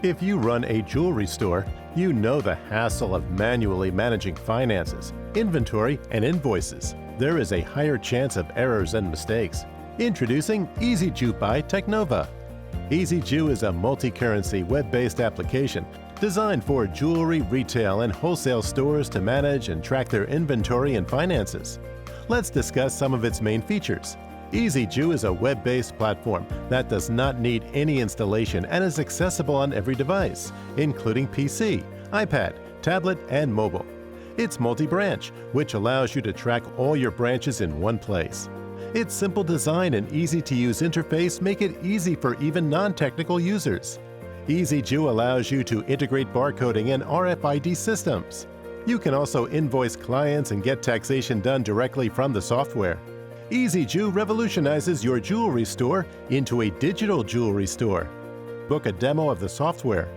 If you run a jewelry store, you know the hassle of manually managing finances, inventory, and invoices. There is a higher chance of errors and mistakes. Introducing EasyJew by Technova. EasyJew is a multi-currency web-based application designed for jewelry, retail, and wholesale stores to manage and track their inventory and finances. Let's discuss some of its main features. EasyJew is a web-based platform that does not need any installation and is accessible on every device, including PC, iPad, tablet, and mobile. It's multi-branch, which allows you to track all your branches in one place. Its simple design and easy-to-use interface make it easy for even non-technical users. EasyJew allows you to integrate barcoding and RFID systems. You can also invoice clients and get taxation done directly from the software. EasyJew revolutionizes your jewelry store into a digital jewelry store. Book a demo of the software